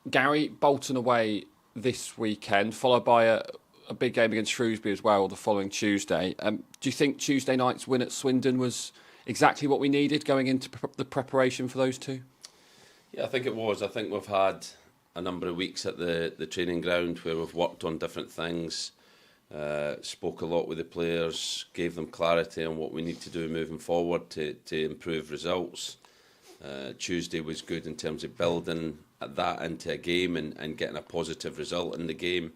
Gary, Bolton away this weekend, followed by a big game against Shrewsbury as well the following Tuesday. Do you think Tuesday night's win at Swindon was exactly what we needed going into the preparation for those two? Yeah, I think it was. I think we've had a number of weeks at the training ground where we've worked on different things, spoke a lot with the players, gave them clarity on what we need to do moving forward to improve results. Tuesday was good in terms of building that into a game and getting a positive result in the game.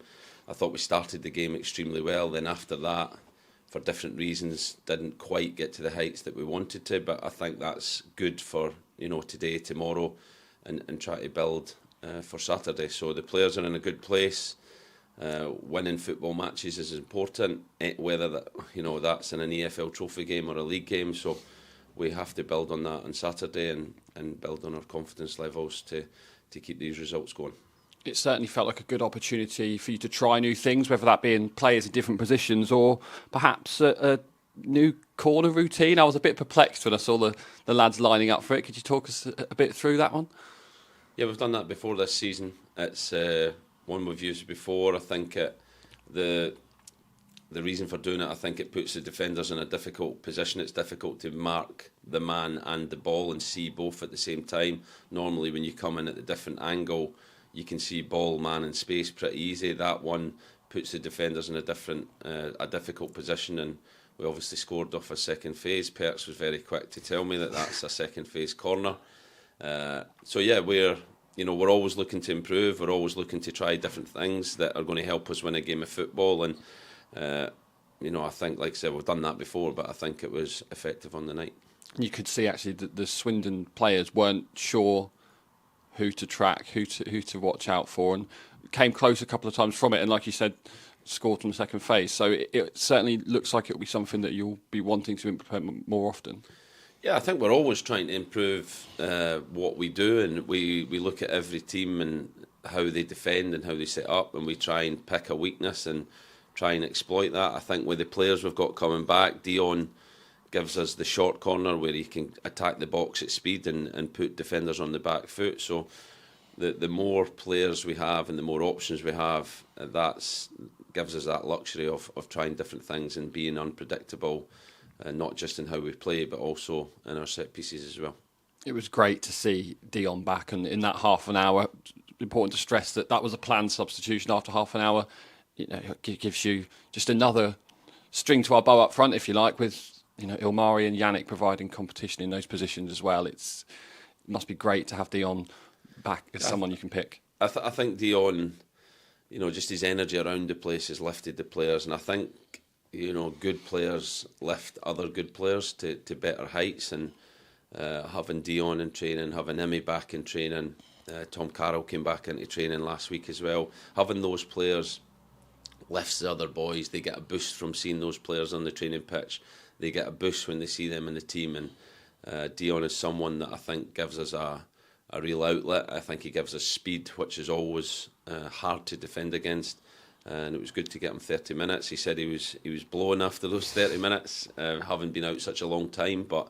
I thought we started the game extremely well. Then after that, for different reasons, didn't quite get to the heights that we wanted to. But I think that's good for today, tomorrow, and try to build for Saturday. So the players are in a good place. Winning football matches is important, whether that's in an EFL Trophy game or a league game. So we have to build on that on Saturday and build on our confidence levels to keep these results going. It certainly felt like a good opportunity for you to try new things, whether that be in players in different positions or perhaps a new corner routine. I was a bit perplexed when I saw the lads lining up for it. Could you talk us a bit through that one? Yeah, we've done that before this season. It's one we've used before. I think the reason for doing it, I think it puts the defenders in a difficult position. It's difficult to mark the man and the ball and see both at the same time. Normally when you come in at the different angle, you can see ball, man and space pretty easy. That one puts the defenders in a difficult position, and we obviously scored off a second phase. Perks was very quick to tell me that that's a second phase corner. So yeah, we're always looking to improve. We're always looking to try different things that are going to help us win a game of football. And I think, like I said, we've done that before, but I think it was effective on the night. You could see actually that the Swindon players weren't sure who to track, who to watch out for, and came close a couple of times from it. And like you said, scored from the second phase. So it certainly looks like it'll be something that you'll be wanting to implement more often. Yeah, I think we're always trying to improve what we do, and we look at every team and how they defend and how they set up, and we try and pick a weakness and try and exploit that. I think with the players we've got coming back, Dion gives us the short corner where he can attack the box at speed and put defenders on the back foot. So the more players we have and the more options we have, that gives us that luxury of trying different things and being unpredictable, not just in how we play, but also in our set pieces as well. It was great to see Dion back, and in that half an hour, important to stress that was a planned substitution after half an hour. It gives you just another string to our bow up front, if you like, with Ilmari and Yannick providing competition in those positions as well. It must be great to have Dion back as someone you can pick. I think Dion, just his energy around the place has lifted the players, and I think good players lift other good players to better heights. And having Dion in training, having Emmy back in training, Tom Carroll came back into training last week as well. Having those players lifts the other boys. They get a boost from seeing those players on the training pitch. They get a boost when they see them in the team, and Dion is someone that I think gives us a real outlet. I think he gives us speed, which is always hard to defend against, and it was good to get him 30 minutes. He said he was blowing after those 30 minutes, having been out such a long time, but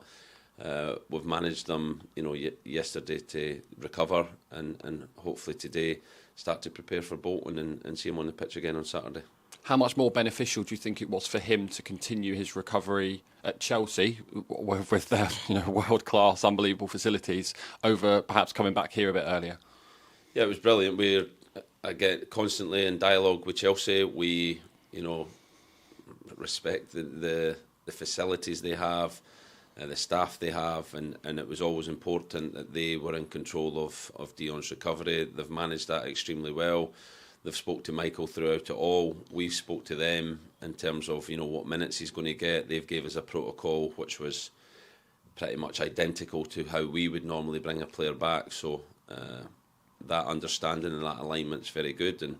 we've managed them, yesterday to recover, and hopefully today start to prepare for Bolton and see him on the pitch again on Saturday. How much more beneficial do you think it was for him to continue his recovery at Chelsea with their world-class, unbelievable facilities over perhaps coming back here a bit earlier? Yeah, it was brilliant. We're again constantly in dialogue with Chelsea. We respect the facilities they have, the staff they have, and it was always important that they were in control of Dion's recovery. They've managed that extremely well. They've spoke to Michael throughout it all. We've spoke to them in terms of what minutes he's going to get. They've gave us a protocol which was pretty much identical to how we would normally bring a player back. So that understanding and that alignment's very good, and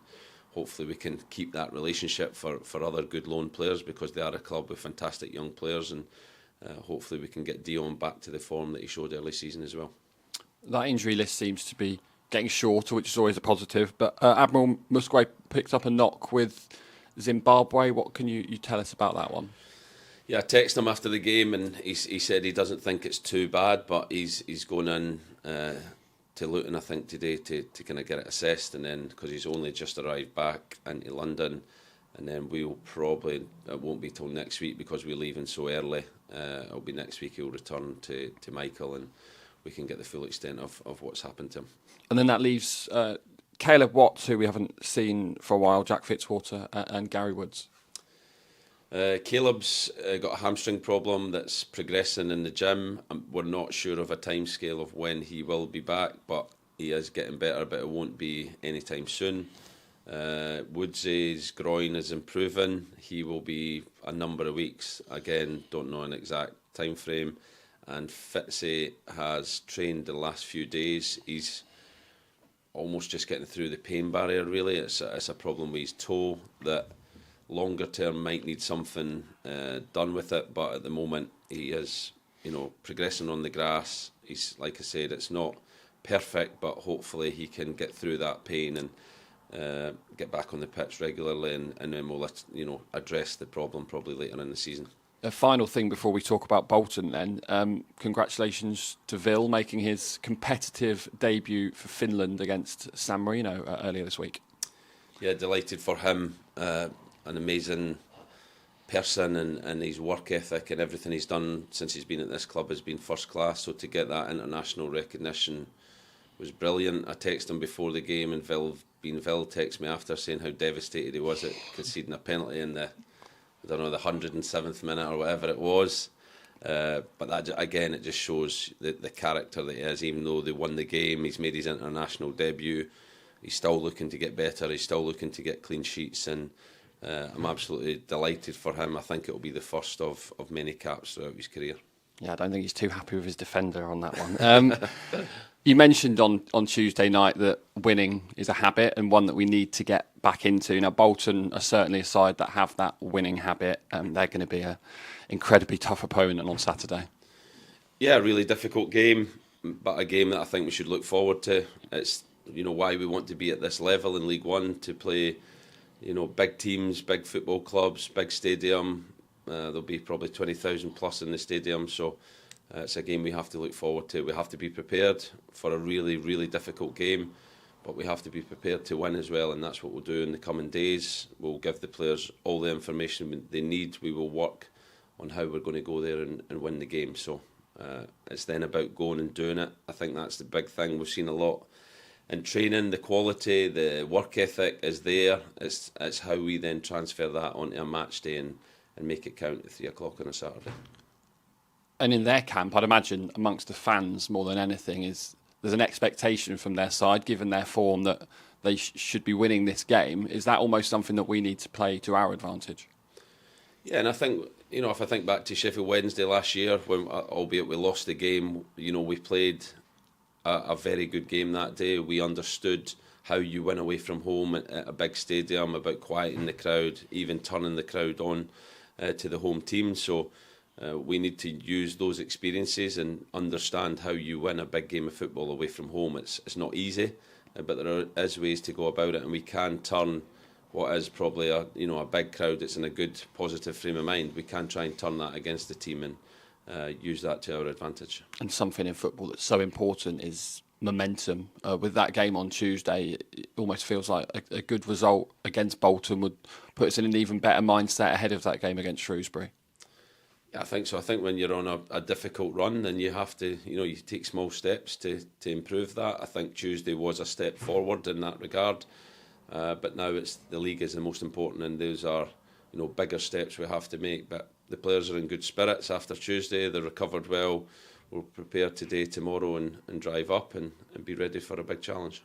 hopefully we can keep that relationship for other good loan players, because they are a club with fantastic young players, and hopefully we can get Dion back to the form that he showed early season as well. That injury list seems to be getting shorter, which is always a positive. But Admiral Musgrave picked up a knock with Zimbabwe. What can you tell us about that one? Yeah, I texted him after the game, and he said he doesn't think it's too bad, but he's going in Luton, I think, today to kind of get it assessed, and then because he's only just arrived back into London, and then we'll probably, it won't be till next week because we're leaving so early. It'll be next week he'll return to Michael, and we can get the full extent of what's happened to him. And then that leaves Caleb Watts, who we haven't seen for a while, Jack Fitzwater, and Gary Woods. Caleb's got a hamstring problem that's progressing in the gym. We're not sure of a timescale of when he will be back, but he is getting better, but it won't be anytime soon. Woodsy's groin is improving. He will be a number of weeks. Again, don't know an exact time frame. And Fitzy has trained the last few days. He's almost just getting through the pain barrier, really. It's a problem with his toe that longer term might need something done with it, but at the moment he is, progressing on the grass. He's, like I said, it's not perfect, but hopefully he can get through that pain and get back on the pitch regularly, and then we'll address the problem probably later in the season. A final thing before we talk about Bolton then. Congratulations to Vil making his competitive debut for Finland against San Marino earlier this week. Yeah, delighted for him. An amazing person, and his work ethic and everything he's done since he's been at this club has been first class. So to get that international recognition was brilliant. I texted him before the game, and Vil texted me after saying how devastated he was at conceding a penalty in the 107th minute or whatever it was. But that, again, it just shows the character that he is. Even though they won the game, he's made his international debut. He's still looking to get better. He's still looking to get clean sheets, and I'm absolutely delighted for him. I think it will be the first of many caps throughout his career. Yeah, I don't think he's too happy with his defender on that one. You mentioned on Tuesday night that winning is a habit and one that we need to get back into. Now, Bolton are certainly a side that have that winning habit, and they're going to be an incredibly tough opponent on Saturday. Yeah, a really difficult game, but a game that I think we should look forward to. It's why we want to be at this level in League One, to play big teams, big football clubs, big stadium. There'll be probably 20,000 plus in the stadium, so it's a game we have to look forward to. We have to be prepared for a really, really difficult game, but we have to be prepared to win as well, and that's what we'll do in the coming days. We'll give the players all the information they need. We will work on how we're going to go there and win the game. So it's then about going and doing it. I think that's the big thing. We've seen a lot in training. The quality, the work ethic is there. It's how we then transfer that onto a match day and make it count at 3 o'clock on a Saturday. And in their camp, I'd imagine amongst the fans more than anything, there's an expectation from their side, given their form, that they should be winning this game. Is that almost something that we need to play to our advantage? Yeah, and I think, if I think back to Sheffield Wednesday last year, when, albeit we lost the game, we played a very good game that day. We understood how you win away from home at a big stadium, about quieting the crowd, even turning the crowd on to the home team. So we need to use those experiences and understand how you win a big game of football away from home. It's not easy, but there is ways to go about it, and we can turn what is probably a big crowd that's in a good positive frame of mind. We can try and turn that against the team and use that to our advantage. And something in football that's so important is momentum. With that game on Tuesday, it almost feels like a good result against Bolton would put us in an even better mindset ahead of that game against Shrewsbury. Yeah, I think so. I think when you're on a difficult run, then you have to, you take small steps to improve that. I think Tuesday was a step forward in that regard, but now it's the league is the most important, and those are bigger steps we have to make. But the players are in good spirits after Tuesday. They recovered well. We'll prepare today, tomorrow, and drive up and be ready for a big challenge.